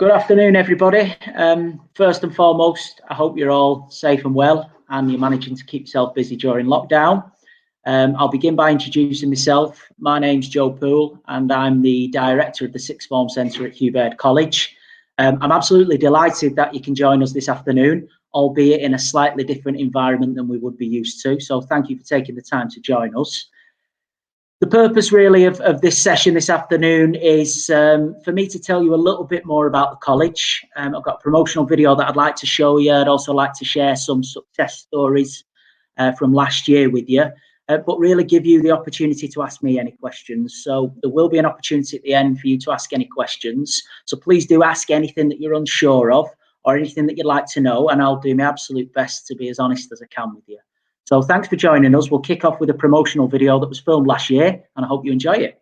Good afternoon, everybody. First and foremost, I hope you're all safe and well and you're managing to keep yourself busy during lockdown. I'll begin by introducing myself. My name's Poole and I'm the director of the Sixth Form Centre at Hugh Baird College. I'm absolutely delighted that you can join us this afternoon, albeit in a slightly different environment than we would be used to. So thank you for taking the time to join us. The purpose really of this session this afternoon is for me to tell you a little bit more about the college. I've got a promotional video that I'd like to show you. I'd also like to share some success stories from last year with you, but really give you the opportunity to ask me any questions. So there will be an opportunity at the end for you to ask any questions. So please do ask anything that you're unsure of or anything that you'd like to know, and I'll do my absolute best to be as honest as I can with you. So thanks for joining us. We'll kick off with a promotional video that was filmed last year, and I hope you enjoy it.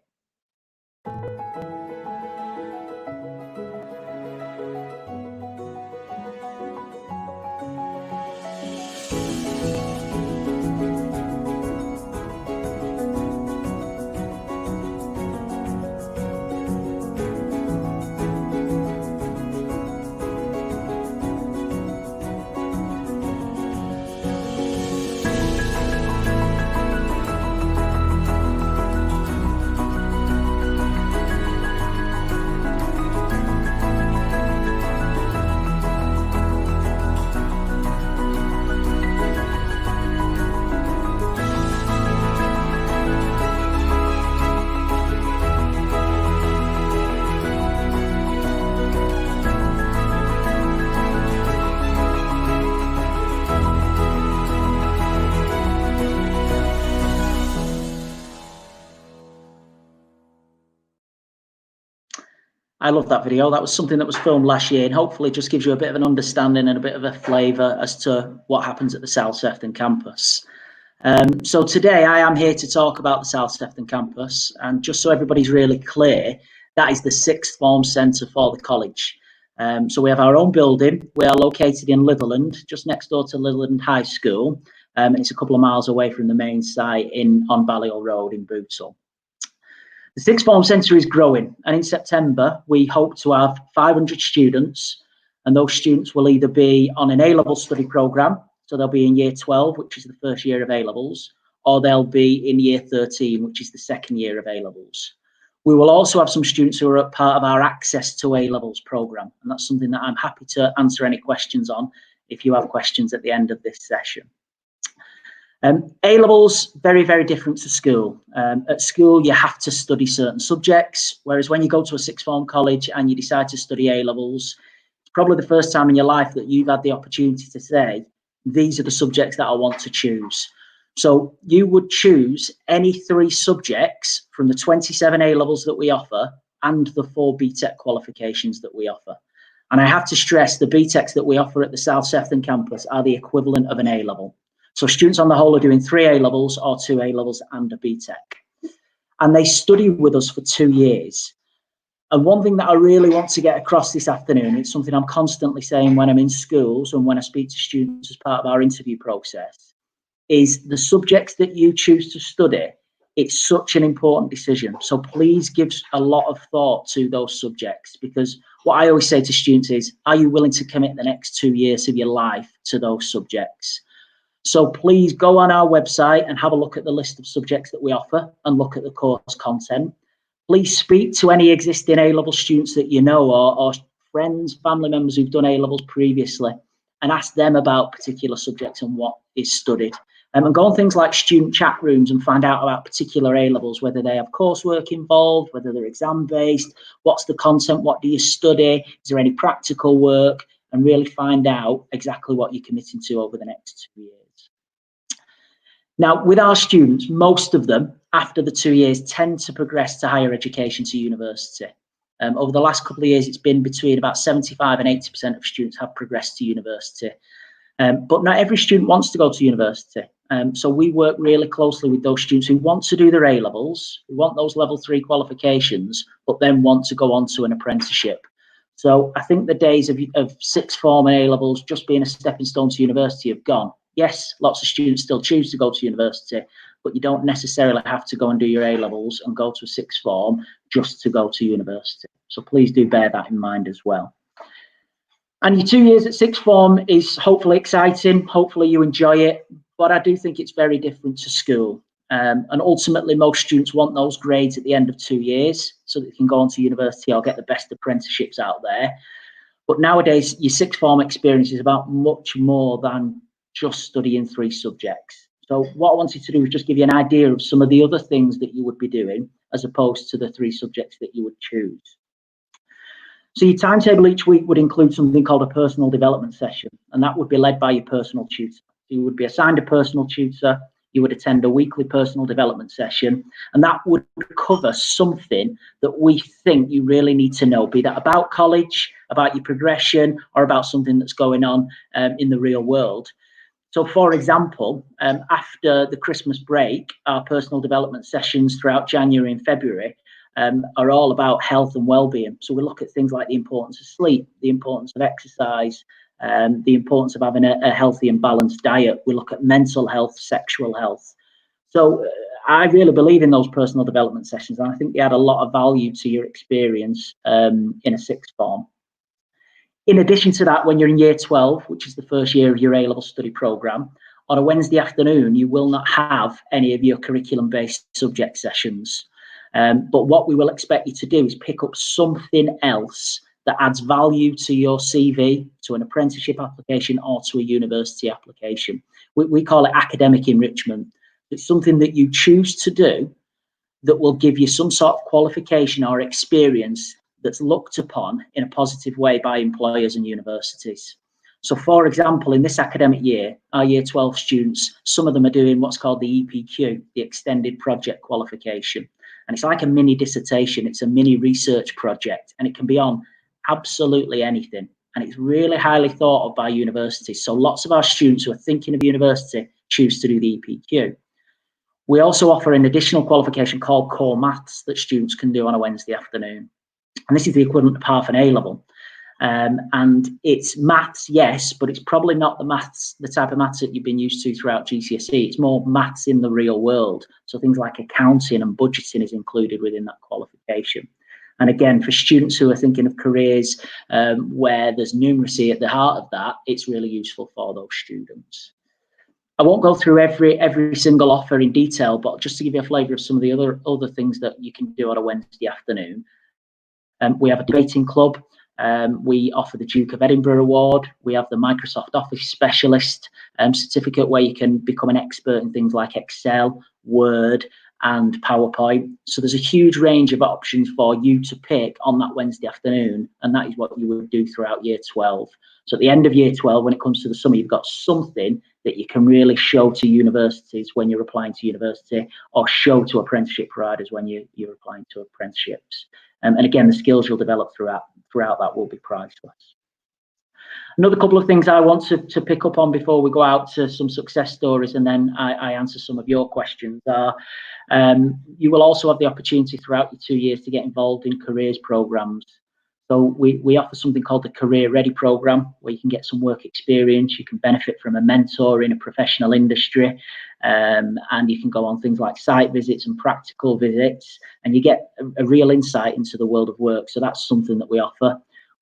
I love that video. That was something that was filmed last year and hopefully just gives you a bit of an understanding and a bit of a flavour as to what happens at the South Sefton campus. So today I am here to talk about the South Sefton campus, and just so everybody's really clear, that is the Sixth Form Centre for the college. So we have our own building. We are located in Litherland, just next door to Litherland High School, and it's a couple of miles away from the main site on Balliol Road in Bootle. The Sixth Form Centre is growing, and in September we hope to have 500 students, and those students will either be on an A-level study programme, so they'll be in year 12, which is the first year of A-levels, or they'll be in year 13, which is the second year of A-levels. We will also have some students who are part of our Access to A-levels programme, and that's something that I'm happy to answer any questions on if you have questions at the end of this session. A-levels, very, very different to school. At school, you have to study certain subjects, whereas when you go to a sixth form college and you decide to study A-levels, it's probably the first time in your life that you've had the opportunity to say, these are the subjects that I want to choose. So you would choose any 3 subjects from the 27 A-levels that we offer and the 4 BTEC qualifications that we offer. And I have to stress the BTECs that we offer at the South Sefton campus are the equivalent of an A-level. So students on the whole are doing 3 A-levels or 2 A-levels and a BTEC. And they study with us for 2 years. And one thing that I really want to get across this afternoon, it's something I'm constantly saying when I'm in schools and when I speak to students as part of our interview process, is the subjects that you choose to study, it's such an important decision. So please give a lot of thought to those subjects, because what I always say to students is, are you willing to commit the next 2 years of your life to those subjects? So please go on our website and have a look at the list of subjects that we offer and look at the course content. Please speak to any existing A-level students that you know, or friends, family members who've done A-levels previously, and ask them about particular subjects and what is studied. And go on things like student chat rooms and find out about particular A-levels, whether they have coursework involved, whether they're exam-based, what's the content, what do you study, is there any practical work, and really find out exactly what you're committing to over the next 2 years. Now, with our students, most of them, after the 2 years, tend to progress to higher education, to university. Over the last couple of years, it's been between about 75 and 80% of students have progressed to university. But not every student wants to go to university. So we work really closely with those students who want to do their A-levels, who want those level 3 qualifications, but then want to go on to an apprenticeship. So I think the days of sixth form and A-levels just being a stepping stone to university have gone. Yes, lots of students still choose to go to university, but you don't necessarily have to go and do your A-levels and go to a sixth form just to go to university. So please do bear that in mind as well. And your 2 years at sixth form is hopefully exciting. Hopefully you enjoy it, but I do think it's very different to school. And ultimately, most students want those grades at the end of 2 years so that they can go on to university or get the best apprenticeships out there. But nowadays, your sixth form experience is about much more than just studying 3 subjects. So what I wanted to do was just give you an idea of some of the other things that you would be doing as opposed to the 3 subjects that you would choose. So your timetable each week would include something called a personal development session, and that would be led by your personal tutor. You would be assigned a personal tutor, you would attend a weekly personal development session, and that would cover something that we think you really need to know, be that about college, about your progression, or about something that's going on in the real world. So, for example, after the Christmas break, our personal development sessions throughout January and February are all about health and well-being. So we look at things like the importance of sleep, the importance of exercise, the importance of having a healthy and balanced diet. We look at mental health, sexual health. So I really believe in those personal development sessions, and I think they add a lot of value to your experience in a sixth form. In addition to that, when you're in year 12, which is the first year of your A-level study programme, on a Wednesday afternoon, you will not have any of your curriculum-based subject sessions. But what we will expect you to do is pick up something else that adds value to your CV, to an apprenticeship application, or to a university application. We call it academic enrichment. It's something that you choose to do that will give you some sort of qualification or experience that's looked upon in a positive way by employers and universities. So, for example, in this academic year, our year 12 students, some of them are doing what's called the EPQ, the Extended Project Qualification. And it's like a mini dissertation, it's a mini research project, and it can be on absolutely anything. And it's really highly thought of by universities. So lots of our students who are thinking of university choose to do the EPQ. We also offer an additional qualification called Core Maths that students can do on a Wednesday afternoon. And this is the equivalent of half an A-level. And it's maths, yes, but it's probably not the type of maths that you've been used to throughout GCSE. It's more maths in the real world. So things like accounting and budgeting is included within that qualification. And again, for students who are thinking of careers where there's numeracy at the heart of that, it's really useful for those students. I won't go through every single offer in detail, but just to give you a flavour of some of the other things that you can do on a Wednesday afternoon. We have a debating club. We offer the Duke of Edinburgh Award. We have the Microsoft Office Specialist certificate where you can become an expert in things like Excel, Word, and PowerPoint. So there's a huge range of options for you to pick on that Wednesday afternoon, and that is what you would do throughout year 12. So at the end of year 12, when it comes to the summer, you've got something that you can really show to universities when you're applying to university, or show to apprenticeship providers when you're applying to apprenticeships. And again, the skills you'll develop throughout that will be priceless. Another couple of things I want to pick up on before we go out to some success stories, and then I answer some of your questions, are you will also have the opportunity throughout your 2 years to get involved in careers programs. So we offer something called the Career Ready program, where you can get some work experience, you can benefit from a mentor in a professional industry, and you can go on things like site visits and practical visits, and you get a real insight into the world of work. So that's something that we offer.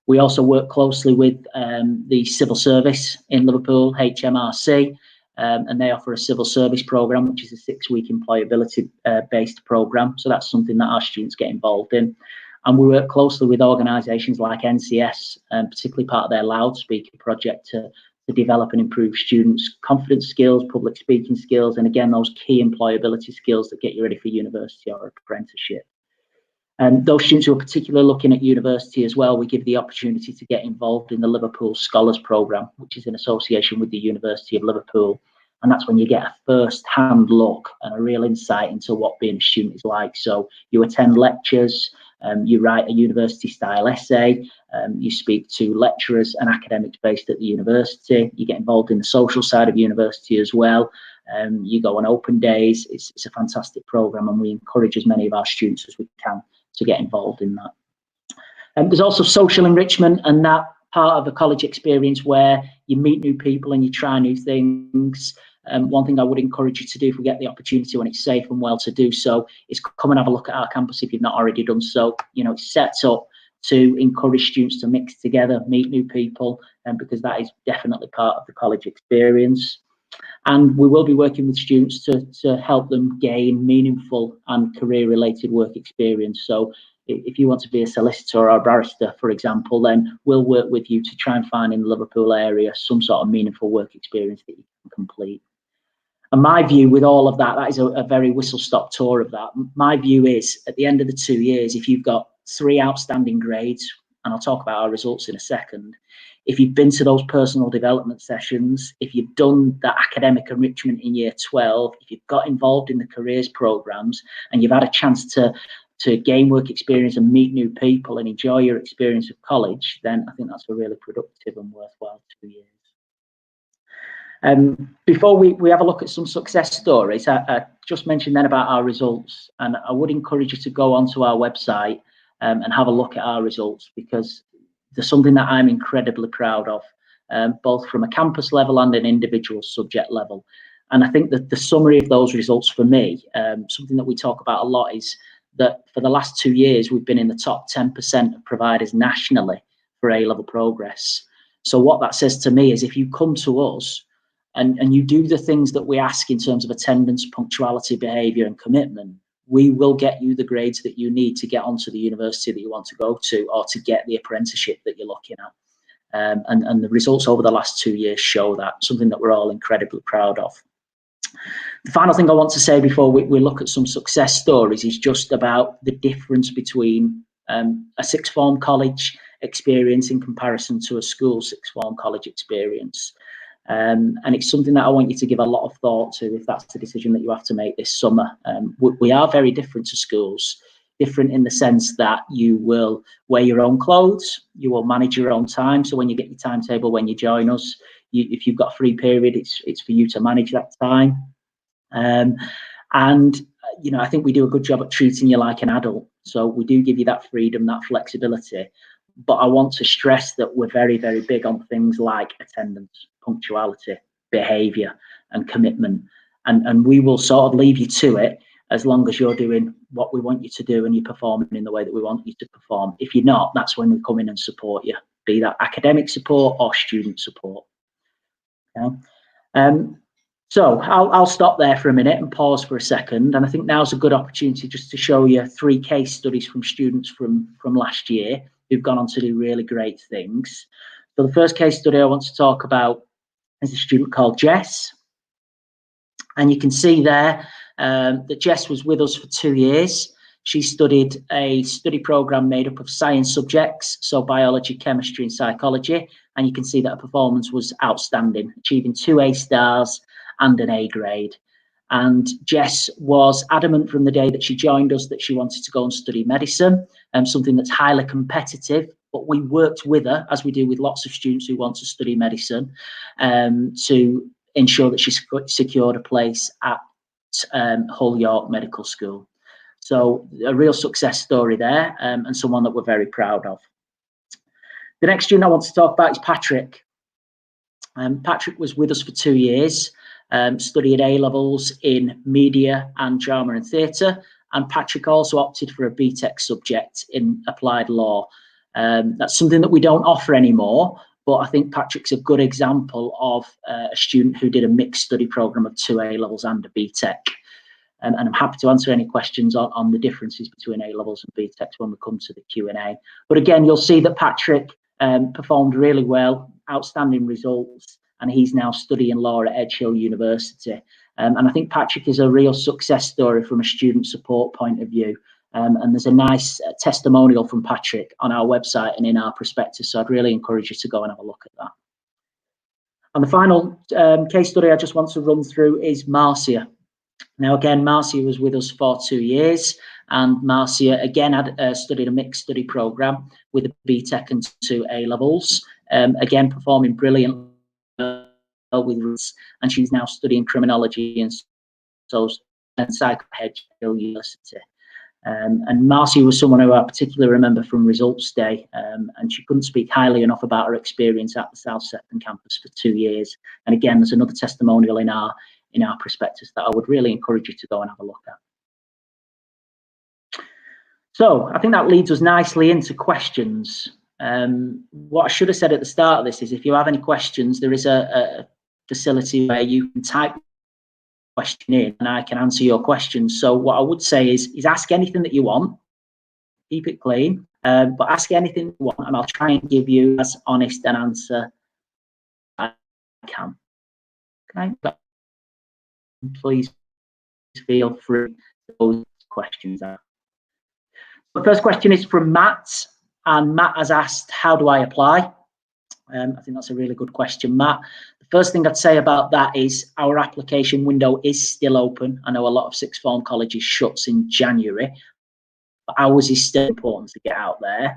We also work closely with the civil service in Liverpool, HMRC, and they offer a civil service program, which is a 6-week employability based program. So that's something that our students get involved in. And we work closely with organisations like NCS, particularly part of their loudspeaker project, to develop and improve students' confidence skills, public speaking skills, and again, those key employability skills that get you ready for university or apprenticeship. And those students who are particularly looking at university as well, we give the opportunity to get involved in the Liverpool Scholars Programme, which is in association with the University of Liverpool. And that's when you get a first-hand look and a real insight into what being a student is like. So you attend lectures, you write a university-style essay, you speak to lecturers and academics based at the university, you get involved in the social side of university as well. You go on open days. It's a fantastic programme, and we encourage as many of our students as we can to get involved in that. There's also social enrichment, and that part of the college experience where you meet new people and you try new things. One thing I would encourage you to do if we get the opportunity when it's safe and well to do so is come and have a look at our campus if you've not already done so. You know, it's set up to encourage students to mix together, meet new people, and because that is definitely part of the college experience. And we will be working with students to help them gain meaningful and career-related work experience. So if you want to be a solicitor or a barrister, for example, then we'll work with you to try and find in the Liverpool area some sort of meaningful work experience that you can complete. And my view with all of that, that is a very whistle-stop tour of that. My view is, at the end of the 2 years, if you've got 3 outstanding grades, and I'll talk about our results in a second, if you've been to those personal development sessions, if you've done that academic enrichment in year 12, if you've got involved in the careers programs, and you've had a chance to gain work experience and meet new people and enjoy your experience of college, then I think that's a really productive and worthwhile 2 years. Before we have a look at some success stories, I just mentioned then about our results, and I would encourage you to go onto our website and have a look at our results, because there's something that I'm incredibly proud of, both from a campus level and an individual subject level. And I think that the summary of those results for me, something that we talk about a lot, is that for the last 2 years, we've been in the top 10% of providers nationally for A-level progress. So what that says to me is, if you come to us and you do the things that we ask in terms of attendance, punctuality, behaviour and commitment, we will get you the grades that you need to get onto the university that you want to go to, or to get the apprenticeship that you're looking at. And the results over the last 2 years show that, something that we're all incredibly proud of. The final thing I want to say before we look at some success stories is just about the difference between a sixth form college experience in comparison to a school sixth form college experience. And it's something that I want you to give a lot of thought to if that's the decision that you have to make this summer. We are very different to schools, different in the sense that you will wear your own clothes, you will manage your own time. So when you get your timetable, when you join us, if you've got a free period, it's for you to manage that time. And you know, I think we do a good job at treating you like an adult. So we do give you that freedom, that flexibility. But I want to stress that we're very, very big on things like attendance, punctuality, behaviour and commitment. And we will sort of leave you to it as long as you're doing what we want you to do and you're performing in the way that we want you to perform. If you're not, that's when we come in and support you, be that academic support or student support. Okay? So I'll stop there for a minute and pause for a second. And I think now's a good opportunity just to show you 3 case studies from students from last year who've gone on to do really great things. So the first case study I want to talk about is a student called Jess. And you can see there that Jess was with us for 2 years. She studied a study program made up of science subjects, so biology, chemistry and psychology. And you can see that her performance was outstanding, achieving 2 A stars and an A grade. And Jess was adamant from the day that she joined us that she wanted to go and study medicine, something that's highly competitive. But we worked with her, as we do with lots of students who want to study medicine, to ensure that she secured a place at Hull York Medical School. So a real success story there, and someone that we're very proud of. The next student I want to talk about is Patrick. Patrick was with us for 2 years, studied A-levels in media and drama and theatre, and Patrick also opted for a BTEC subject in applied law. That's something that we don't offer anymore, but I think Patrick's a good example of a student who did a mixed study programme of 2 A-levels and a BTEC. And I'm happy to answer any questions on the differences between A-levels and BTECs when we come to the Q&A. But again, you'll see that Patrick performed really well, outstanding results, and he's now studying law at Edge Hill University. And I think Patrick is a real success story from a student support point of view. And there's a nice testimonial from Patrick on our website and in our prospectus, so I'd really encourage you to go and have a look at that. And the final case study I just want to run through is Marcia. Now, again, Marcia was with us for 2 years, and Marcia, again, had studied a mixed study programme with a BTEC and 2 A-levels, again, performing brilliantly with roots, and she's now studying criminology and psych at Edge Hill University. And Marcia was someone who I particularly remember from results day, and she couldn't speak highly enough about her experience at the South Sefton campus for 2 years. And again, there's another testimonial in our prospectus that I would really encourage you to go and have a look at. So I think that leads us nicely into questions. What I should have said at the start of this is if you have any questions, there is a facility where you can type question in and I can answer your questions. So what I would say is ask anything that you want, keep it clean, but ask anything you want and I'll try and give you as honest an answer as I can. Okay, but please feel free to pose questions out. The first question is from Matt, and Matt has asked, how do I apply? I think that's a really good question, Matt. The first thing I'd say about that is our application window is still open. I know a lot of sixth form colleges shuts in January, but ours is still important to get out there.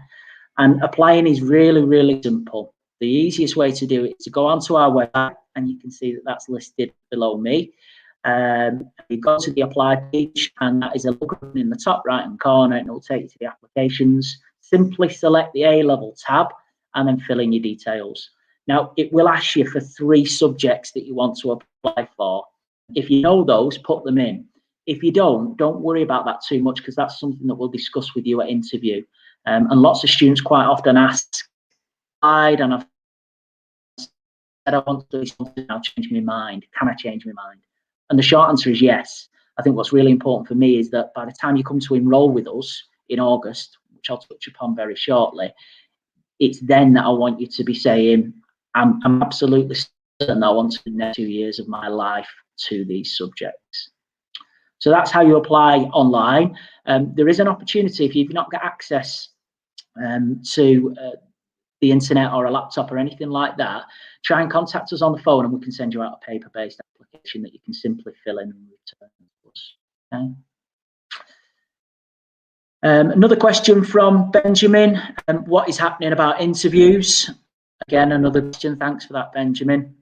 And applying is really, really simple. The easiest way to do it is to go onto our website, and you can see that that's listed below me. You go to the apply page, and that is a look in the top right hand corner, and it will take you to the applications. Simply select the A-level tab and then fill in your details. Now, it will ask you for 3 subjects that you want to apply for. If you know those, put them in. If you don't worry about that too much, because that's something that we'll discuss with you at interview. And lots of students quite often ask, and I've said I want to do something, I'll change my mind. Can I change my mind? And the short answer is yes. I think what's really important for me is that by the time you come to enroll with us in August, which I'll touch upon very shortly, it's then that I want you to be saying, I'm absolutely certain that I want to spend the next 2 years of my life to these subjects. So that's how you apply online. There is an opportunity if you've not got access to the internet or a laptop or anything like that, try and contact us on the phone and we can send you out a paper-based application that you can simply fill in and return to us. Okay. Another question from Benjamin. What is happening about interviews? Again, another question. Thanks for that, Benjamin.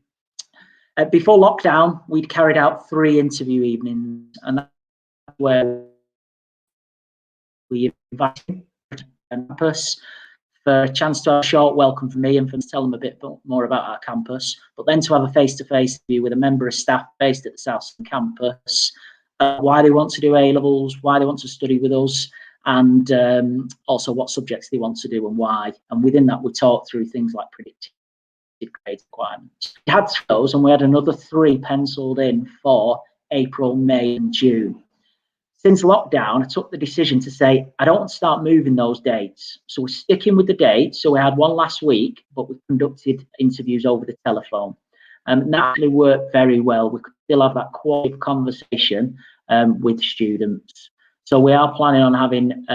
Before lockdown, we'd carried out 3 interview evenings, and that's where we invited campus for a chance to have a short welcome from me and for them to tell them a bit more about our campus, but then to have a face-to-face interview with a member of staff based at the South campus, why they want to do A-levels, why they want to study with us, and also what subjects they want to do and why. And within that, we talked through things like predicted grade requirements. We had those, and we had another 3 penciled in for April, May, and June. Since lockdown, I took the decision to say, I don't want to start moving those dates. So we're sticking with the dates. So we had one last week, but we conducted interviews over the telephone. And that actually worked very well. We could still have that quality of conversation with students. So we are planning on having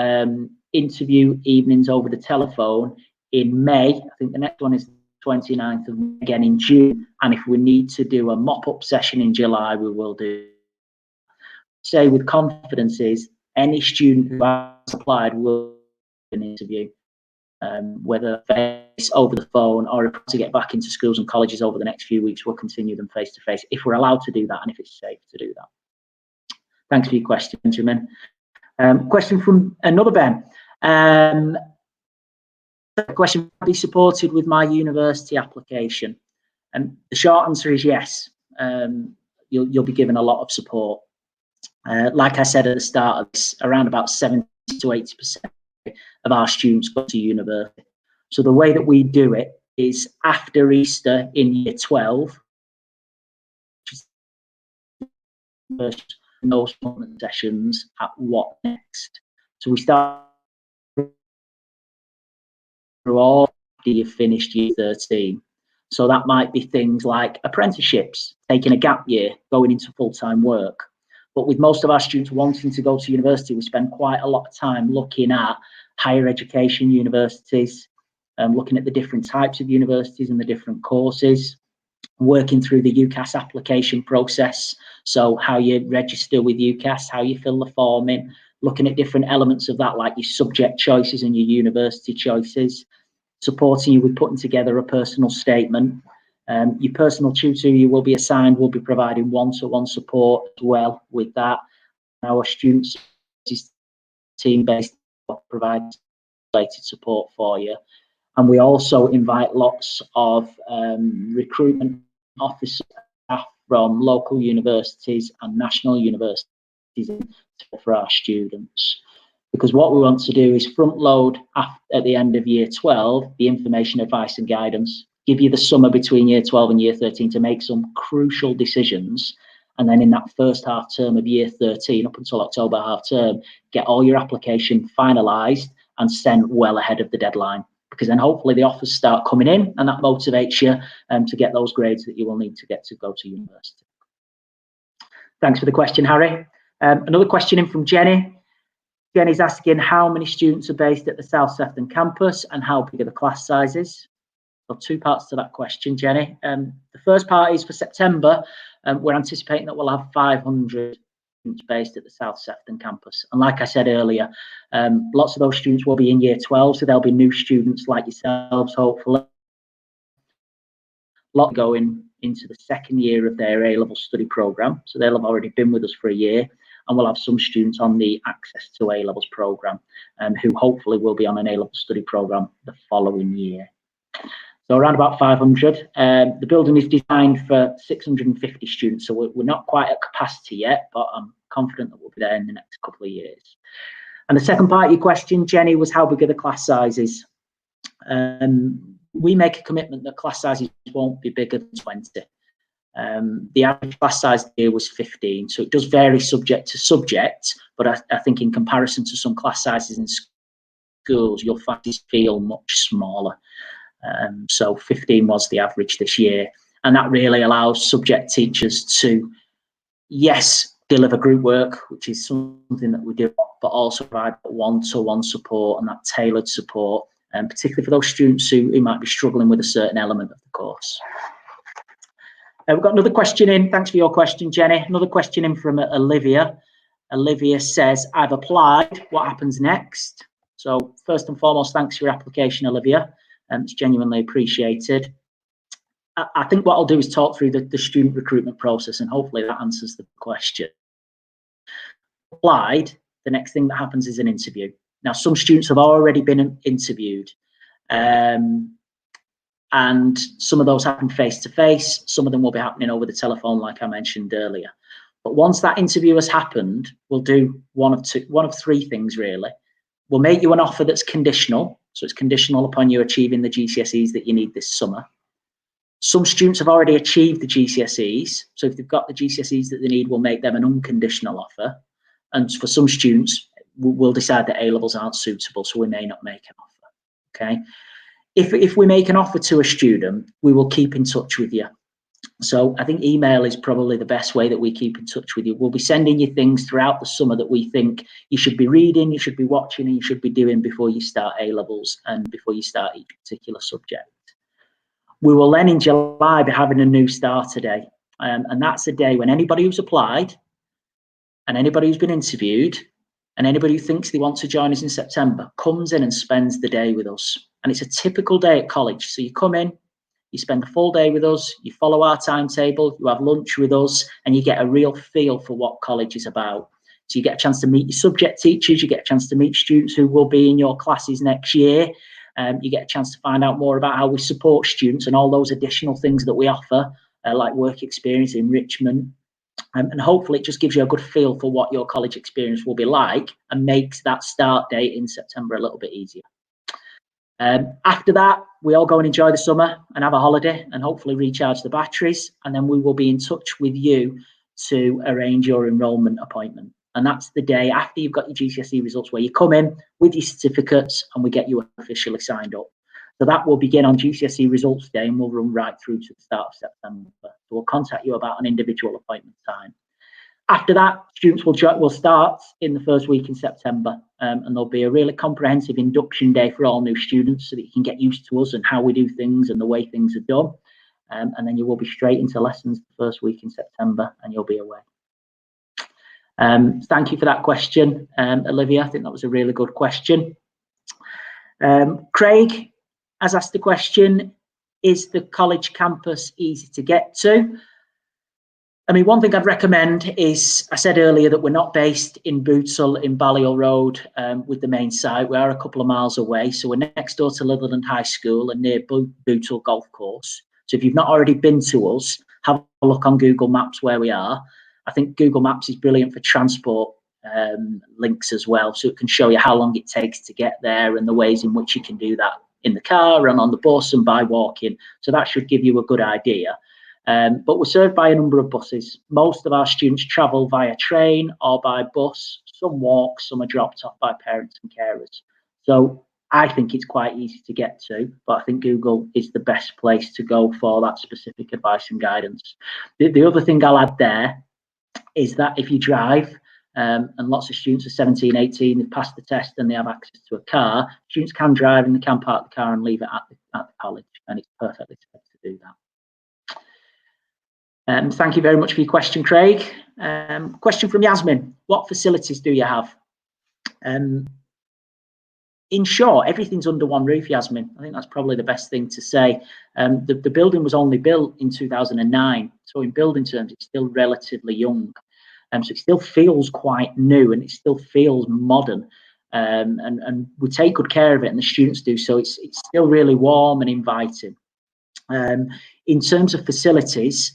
interview evenings over the telephone in May. I think the next one is the 29th of May, again in June. And if we need to do a mop-up session in July, we will do. Say with confidence is any student who has applied will do an interview, whether face over the phone or if to get back into schools and colleges over the next few weeks, we'll continue them face to face if we're allowed to do that and if it's safe to do that. Thanks for your question, Benjamin. Question from another Ben. Question: be supported with my university application? And the short answer is yes. You'll be given a lot of support. Like I said at the start of this, around about 70 to 80% of our students go to university. So the way that we do it is after Easter in year 12, those sessions at what next. So we start through all after you've finished year 13. So that might be things like apprenticeships, taking a gap year, going into full-time work. But with most of our students wanting to go to university, we spend quite a lot of time looking at higher education universities, looking at the different types of universities and the different courses, working through the UCAS application process. So how you register with UCAS, how you fill the form in, looking at different elements of that, like your subject choices and your university choices, supporting you with putting together a personal statement. Your personal tutor you will be assigned will be providing one-to-one support as well with that. Our students team-based provides related support for you. And we also invite lots of recruitment office staff from local universities and national universities for our students. because what we want to do is front load at the end of year 12 the information, advice and guidance, give you the summer between year 12 and year 13 to make some crucial decisions, and then in that first half term of year 13 up until October half term, get all your application finalised and sent well ahead of the deadline, because then hopefully the offers start coming in and that motivates you to get those grades that you will need to get to go to university. Thanks for the question, Harry. Another question in from Jenny. Jenny's asking how many students are based at the South Sefton campus and how big are the class sizes? So 2 parts to that question, Jenny. The first part is for September. We're anticipating that we'll have 500 students based at the South Sefton campus. And like I said earlier, lots of those students will be in year 12, so there'll be new students like yourselves, hopefully. A lot going into the second year of their A-level study programme, so they'll have already been with us for a year, and we'll have some students on the Access to A-levels programme who hopefully will be on an A-level study programme the following year. So around about 500. The building is designed for 650 students, so we're not quite at capacity yet, but I'm confident that we'll be there in the next couple of years. And the second part of your question, Jenny, was how big are the class sizes? We make a commitment that class sizes won't be bigger than 20. The average class size here was 15, so it does vary subject to subject, but I think in comparison to some class sizes in schools, you'll find these feel much smaller. So 15 was the average this year, and that really allows subject teachers to, yes, deliver group work, which is something that we do, but also provide one-to-one support and that tailored support, and particularly for those students who might be struggling with a certain element of the course. We've got another question in. Thanks for your question, Jenny. Another question in from Olivia. Olivia says, I've applied. What happens next? So first and foremost, thanks for your application, Olivia. It's genuinely appreciated. I think what I'll do is talk through the student recruitment process, and hopefully that answers the question. Applied, the next thing that happens is an interview. Now, some students have already been interviewed, and some of those happen face-to-face. Some of them will be happening over the telephone, like I mentioned earlier. But once that interview has happened, we'll do one of 3 things, really. We'll make you an offer that's conditional. So it's conditional upon you achieving the GCSEs that you need this summer. Some students have already achieved the GCSEs. So if they've got the GCSEs that they need, we'll make them an unconditional offer. And for some students, we'll decide that A-levels aren't suitable, so we may not make an offer. Okay. If we make an offer to a student, we will keep in touch with you. So I think email is probably the best way that we keep in touch with you. We'll be sending you things throughout the summer that we think you should be reading, you should be watching, and you should be doing before you start A-levels and before you start each particular subject. We will then in July be having a new starter day. And that's a day when anybody who's applied and anybody who's been interviewed and anybody who thinks they want to join us in September comes in and spends the day with us. And it's a typical day at college. So you come in, you spend the full day with us, you follow our timetable, you have lunch with us, and you get a real feel for what college is about. So you get a chance to meet your subject teachers, you get a chance to meet students who will be in your classes next year. You get a chance to find out more about how we support students and all those additional things that we offer, like work experience, enrichment. And hopefully it just gives you a good feel for what your college experience will be like and makes that start date in September a little bit easier. After that, we all go and enjoy the summer and have a holiday and hopefully recharge the batteries. And then we will be in touch with you to arrange your enrolment appointment. And that's the day after you've got your GCSE results where you come in with your certificates and we get you officially signed up. So that will begin on GCSE results day and we'll run right through to the start of September. So we'll contact you about an individual appointment time. After that, students will start in the first week in September, and there'll be a really comprehensive induction day for all new students so that you can get used to us and how we do things and the way things are done. And then you will be straight into lessons the first week in September and you'll be away. Thank you for that question, Olivia. I think that was a really good question. Craig has asked the question, is the college campus easy to get to? I mean, one thing I'd recommend is, I said earlier that we're not based in Bootle in Balliol Road with the main site. We are a couple of miles away. So we're next door to Litherland High School and near Bootle Golf Course. So if you've not already been to us, have a look on Google Maps where we are. I think Google Maps is brilliant for transport links as well, so it can show you how long it takes to get there and the ways in which you can do that in the car and on the bus and by walking. So that should give you a good idea. But we're served by a number of buses. Most of our students travel via train or by bus. Some walk, some are dropped off by parents and carers. So I think it's quite easy to get to, but I think Google is the best place to go for that specific advice and guidance. The other thing I'll add there is that if you drive, and lots of students are 17, 18, they've passed the test and they have access to a car, students can drive and they can park the car and leave it at the college, and it's perfectly safe to do that. Thank you very much for your question, Craig. Question from Yasmin: what facilities do you have? In short, everything's under one roof, Yasmin. I think that's probably the best thing to say. The building was only built in 2009, so in building terms, it's still relatively young. So it still feels quite new and it still feels modern. And we take good care of it, and the students do, so it's still really warm and inviting. In terms of facilities,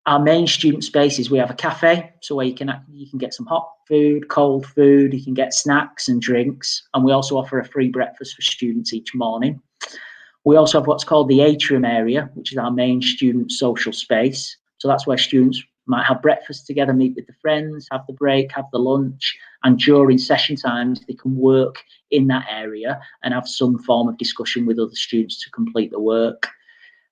our main student spaces, we have a cafe, so where you can get some hot food, cold food, you can get snacks and drinks, and we also offer a free breakfast for students each morning. We also have what's called the atrium area, which is our main student social space. So that's where students might have breakfast together, meet with the friends, have the break, have the lunch, and during session times they can work in that area and have some form of discussion with other students to complete the work.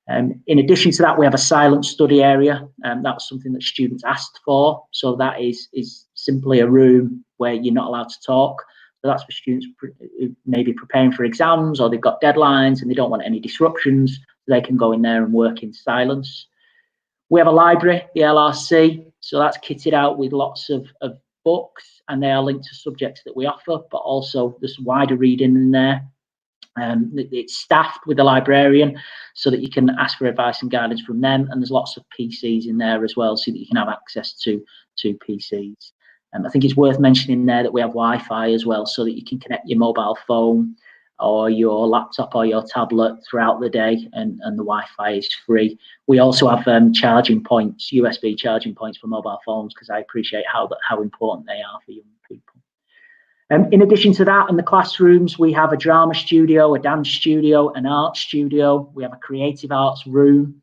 In addition to that, we have a silent study area. That was something that students asked for. So that is simply a room where you're not allowed to talk. So that's for students who may be preparing for exams, or they've got deadlines and they don't want any disruptions. So they can go in there and work in silence. We have a library, the LRC. So that's kitted out with lots of books, and they are linked to subjects that we offer, but also there's wider reading in there. It's staffed with a librarian so that you can ask for advice and guidance from them, and there's lots of PCs in there as well so that you can have access to PCs. I think it's worth mentioning there that we have Wi-Fi as well, so that you can connect your mobile phone or your laptop or your tablet throughout the day, and the Wi-Fi is free. We also have charging points, USB charging points for mobile phones, because I appreciate how important they are for young people. In addition to that, in the classrooms, we have a drama studio, a dance studio, an art studio. We have a creative arts room.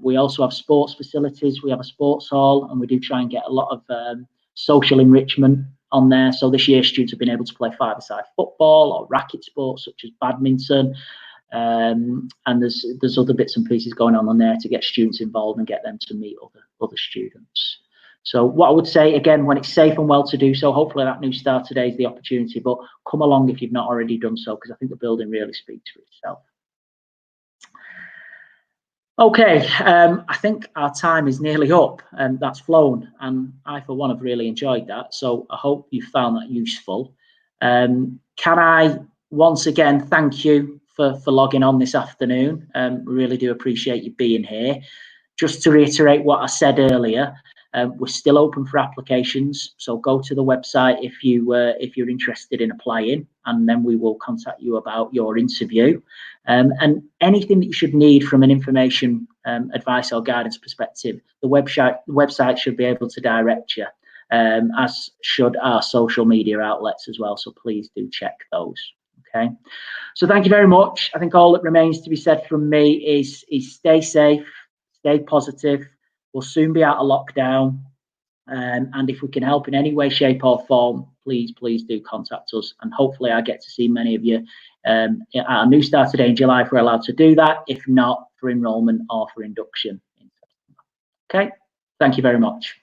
We also have sports facilities. We have a sports hall, and we do try and get a lot of social enrichment on there. So this year, students have been able to play five-a-side football or racket sports such as badminton. And there's other bits and pieces going on there to get students involved and get them to meet other students. So what I would say, again, when it's safe and well to do so, hopefully that New Start today is the opportunity, but come along if you've not already done so, because I think the building really speaks for itself. Okay, I think our time is nearly up, and that's flown, and I, for one, have really enjoyed that. So I hope you found that useful. Can I once again thank you for logging on this afternoon? Really do appreciate you being here. Just to reiterate what I said earlier, we're still open for applications, so go to the website if you're interested in applying, and then we will contact you about your interview. And anything that you should need from an information, advice or guidance perspective, the website should be able to direct you, as should our social media outlets as well. So please do check those. Okay. So thank you very much. I think all that remains to be said from me is stay safe, stay positive. We'll soon be out of lockdown, and if we can help in any way, shape or form, please do contact us, and hopefully I get to see many of you at our New Start today in July if we're allowed to do that, if not for enrolment or for induction in September. Okay, thank you very much.